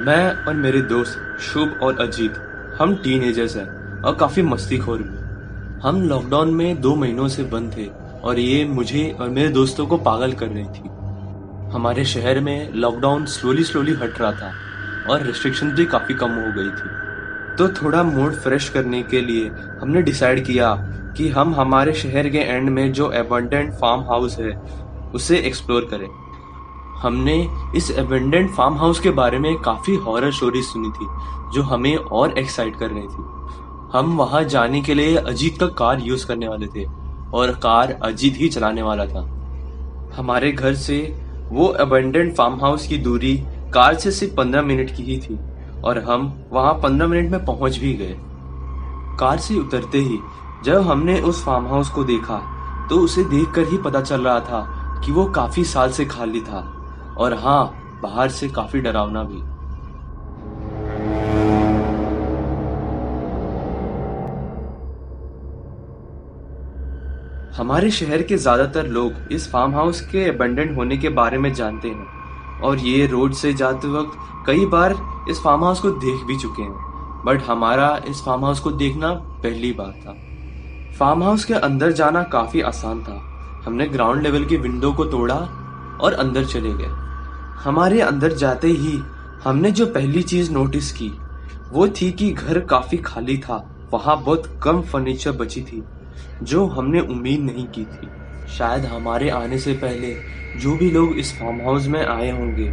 मैं और मेरे दोस्त शुभ और अजीत, हम टीनेजर्स हैं और काफी मस्तीखोर भी। हम लॉकडाउन में 2 महीनों से बंद थे और ये मुझे और मेरे दोस्तों को पागल कर रही थी। हमारे शहर में लॉकडाउन स्लोली स्लोली हट रहा था और रिस्ट्रिक्शन भी काफी कम हो गई थी। तो थोड़ा मूड फ्रेश करने के लिए हमने डिसाइड किया कि हम हमारे शहर के एंड में जो एबंडेंट फार्म हाउस है उसे एक्सप्लोर करें। हमने इस एबेंडेंट फार्म हाउस के बारे में काफी हॉरर स्टोरी सुनी थी जो हमें और एक्साइट कर रही थी। हम वहां जाने के लिए अजीत का कार यूज करने वाले थे और कार अजीत ही चलाने वाला था। हमारे घर से वो एबेंडेंट फार्म हाउस की दूरी कार से सिर्फ 15 मिनट की ही थी और हम वहां 15 मिनट में पहुंच भी गए। कार से उतरते ही जब हमने उस फार्म हाउस को देखा तो उसे देखकर ही पता चल रहा था कि वो काफी साल से खाली था और हाँ, बाहर से काफी डरावना भी। हमारे शहर के ज्यादातर लोग इस फार्म हाउस के अबंडेंट होने के बारे में जानते हैं और ये रोड से जाते वक्त कई बार इस फार्म हाउस को देख भी चुके हैं, बट हमारा इस फार्म हाउस को देखना पहली बार था। फार्म हाउस के अंदर जाना काफी आसान था। हमने ग्राउंड लेवल की विंडो को तोड़ा और अंदर चले गए। हमारे अंदर जाते ही हमने जो पहली चीज नोटिस की वो थी कि घर काफी खाली था। वहां बहुत कम फर्नीचर बची थी जो हमने उम्मीद नहीं की थी। शायद हमारे आने से पहले जो भी लोग इस फार्म हाउस में आए होंगे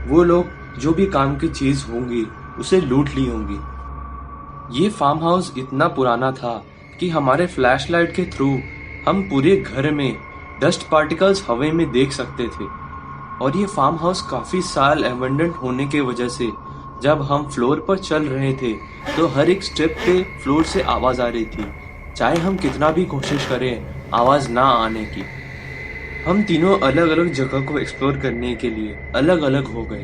वो लोग जो भी काम की चीज होंगी उसे लूट ली होंगी। ये फार्म हाउस इतना पुराना था कि हमारे फ्लैशलाइट के थ्रू हम पूरे घर में डस्ट पार्टिकल्स हवा में देख सकते थे। और ये फार्म हाउस काफी साल एबंडेंट होने के वजह से जब हम फ्लोर पर चल रहे थे तो हर एक स्टेप पे फ्लोर से आवाज आ रही थी, चाहे हम कितना भी कोशिश करें आवाज ना आने की। हम तीनों अलग अलग जगह को एक्सप्लोर करने के लिए अलग अलग हो गए।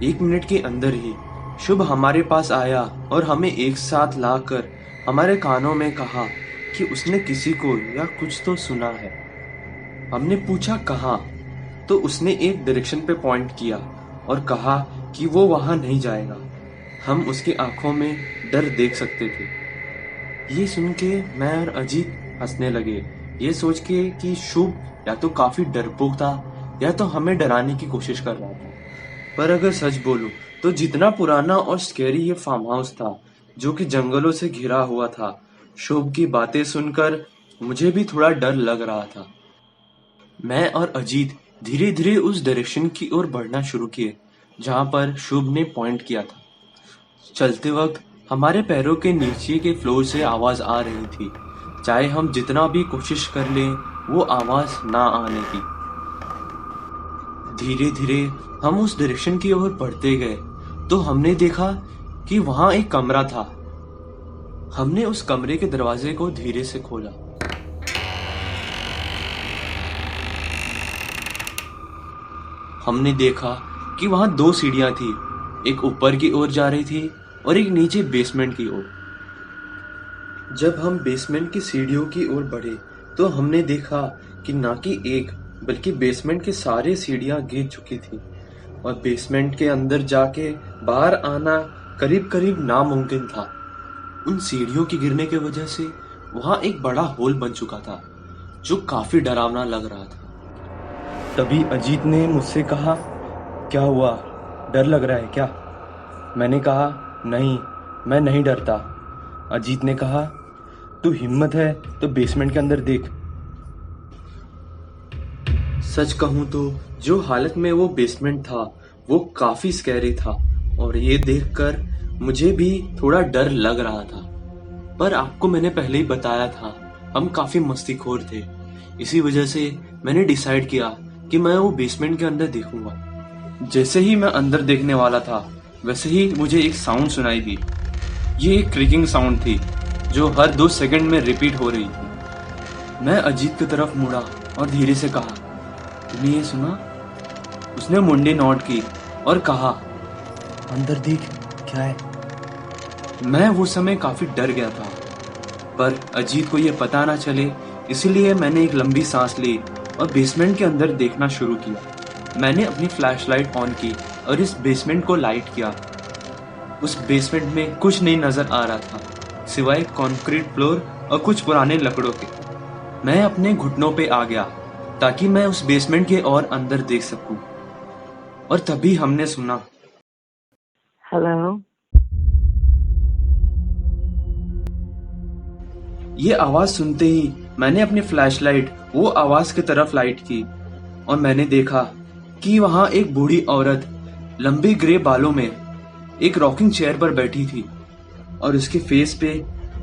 1 मिनट के अंदर ही शुभ हमारे पास आया और हमें एक साथ लाकर हमारे कानों में कहा कि उसने किसी को या कुछ तो सुना है। हमने पूछा कहाँ, तो उसने एक डायरेक्शन पे पॉइंट किया और कहा कि वो वहां नहीं जाएगा। हम उसकी आंखों में डर देख सकते थे। ये सुन के मैं और अजीत हंसने लगे, ये सोच के कि शुभ या तो काफी डरपोक था या तो हमें डराने की कोशिश कर रहा था। पर अगर सच बोलूं तो जितना पुराना और स्कैरी ये फार्म हाउस था जो कि जंगलों से घिरा हुआ था, शुभ की बातें सुनकर मुझे भी थोड़ा डर लग रहा था। मैं और अजीत धीरे धीरे उस डायरेक्शन की ओर बढ़ना शुरू किए जहां पर शुभ ने पॉइंट किया था। चलते वक्त हमारे पैरों के नीचे के फ्लोर से आवाज आ रही थी, चाहे हम जितना भी कोशिश कर लें वो आवाज ना आने की। धीरे धीरे हम उस डायरेक्शन की ओर बढ़ते गए तो हमने देखा कि वहां एक कमरा था। हमने उस कमरे के दरवाजे को धीरे से खोला। हमने देखा कि वहां 2 सीढ़ियां थी, एक ऊपर की ओर जा रही थी और एक नीचे बेसमेंट की ओर। जब हम बेसमेंट की सीढ़ियों की ओर बढ़े तो हमने देखा कि ना कि एक बल्कि बेसमेंट की सारी सीढ़ियां गिर चुकी थी और बेसमेंट के अंदर जाके बाहर आना करीब करीब नामुमकिन था। उन सीढ़ियों की गिरने की वजह से वहां एक बड़ा होल बन चुका था जो काफी डरावना लग रहा था। तभी अजीत ने मुझसे कहा, क्या हुआ, डर लग रहा है क्या? मैंने कहा, नहीं, मैं नहीं डरता। अजीत ने कहा, तू हिम्मत है तो बेसमेंट के अंदर देख। सच कहूं तो जो हालत में वो बेसमेंट था वो काफी स्कैरी था और ये देखकर मुझे भी थोड़ा डर लग रहा था। पर आपको मैंने पहले ही बताया था, हम काफी मस्तीखोर थे। इसी वजह से मैंने डिसाइड किया कि मैं वो बेसमेंट के अंदर देखूंगा। जैसे ही मैं अंदर देखने वाला था वैसे ही मुझे एक साउंड सुनाई दी। ये एक क्रिकिंग साउंड थी जो हर 2 सेकंड में रिपीट हो रही थी। मैं अजीत की तरफ मुड़ा और धीरे से कहा, तुमने ये सुना? उसने मुंडी नोट की और कहा, अंदर देख, क्या है? मैं वो समय काफी डर गया था, पर अजीत को ये पता ना चले इसलिए मैंने एक लंबी सांस ली और बेसमेंट के अंदर देखना शुरू किया। मैंने अपनी फ्लैशलाइट ऑन की और इस बेसमेंट को लाइट किया। उस बेसमेंट में कुछ नहीं नजर आ रहा था सिवाय कंक्रीट फ्लोर और कुछ पुराने लकड़ों के। मैं अपने घुटनों पे आ गया ताकि मैं उस बेसमेंट के और अंदर देख सकूं। और तभी हमने सुना, हेलो। ये आवाज सुनते ही मैंने अपनी फ्लैशलाइट वो आवाज की तरफ लाइट की और मैंने देखा कि वहां एक बूढ़ी औरत लंबे ग्रे बालों में एक रॉकिंग चेयर पर बैठी थी और उसके फेस पे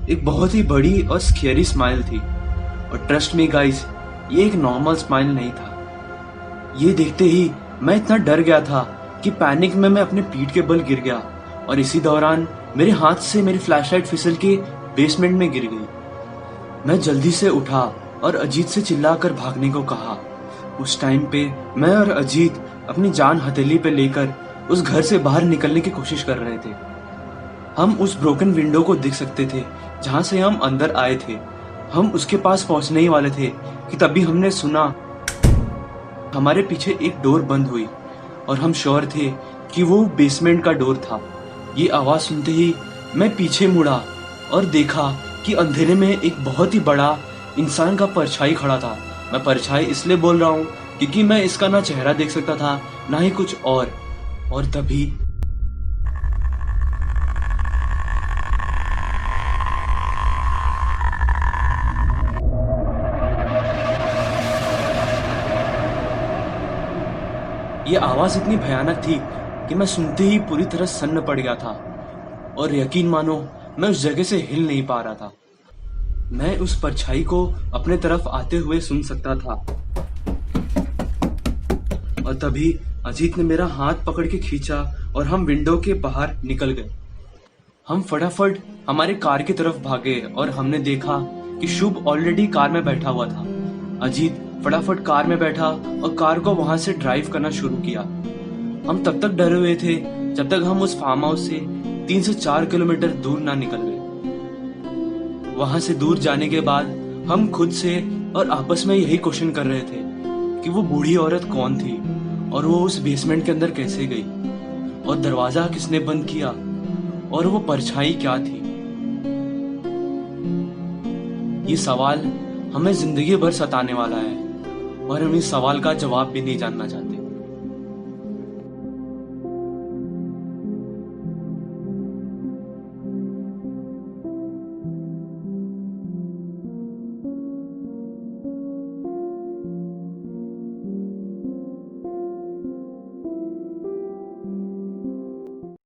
एक बहुत ही बड़ी और स्केरी स्माइल थी। और ट्रस्ट मी गाइस, ये एक नॉर्मल स्माइल नहीं था। ये देखते ही मैं इतना डर गया था कि पैनिक में मैं अपने पीठ के बल गिर गया और इसी दौरान मेरे हाथ से मेरी फ्लैशलाइट फिसल के बेसमेंट में गिर गई। मैं जल्दी से उठा और अजीत से चिल्लाकर भागने को कहा। उस टाइम पे मैं और अजीत अपनी जान हथेली पे लेकर उस घर से बाहर निकलने की कोशिश कर रहे थे। हम उस ब्रोकन विंडो को देख सकते थे जहां से हम अंदर आए थे। हम उसके पास पहुंचने ही वाले थे कि तभी हमने सुना हमारे पीछे एक डोर बंद हुई और हम श्योर थे कि वो बेसमेंट का डोर था। ये आवाज सुनते ही मैं पीछे मुड़ा और देखा कि अंधेरे में एक बहुत ही बड़ा इंसान का परछाई खड़ा था। मैं परछाई इसलिए बोल रहा हूँ क्योंकि मैं इसका ना चेहरा देख सकता था ना ही कुछ और तभी ये आवाज इतनी भयानक थी कि मैं सुनते ही पूरी तरह सन्न पड़ गया था और यकीन मानो मैं उस जगह से हिल नहीं पा रहा था। मैं उस परछाई को अपने तरफ आते हुए सुन सकता था और तभी अजीत ने मेरा हाथ पकड़ के खींचा और हम विंडो के बाहर निकल गए। हम फटाफट हमारे कार की तरफ भागे और हमने देखा कि शुभ ऑलरेडी कार में बैठा हुआ था। अजीत फटाफट कार में बैठा और कार को वहां से ड्राइव करना शुरू किया। हम तब तक डरे हुए थे जब तक हम उस फार्म हाउस से 3 से 4 किलोमीटर दूर ना निकल गए। वहां से दूर जाने के बाद हम खुद से और आपस में यही क्वेश्चन कर रहे थे कि वो बूढ़ी औरत कौन थी और वो उस बेसमेंट के अंदर कैसे गई और दरवाजा किसने बंद किया और वो परछाई क्या थी। ये सवाल हमें जिंदगी भर सताने वाला है और हम इस सवाल का जवाब भी नहीं जानना चाहते।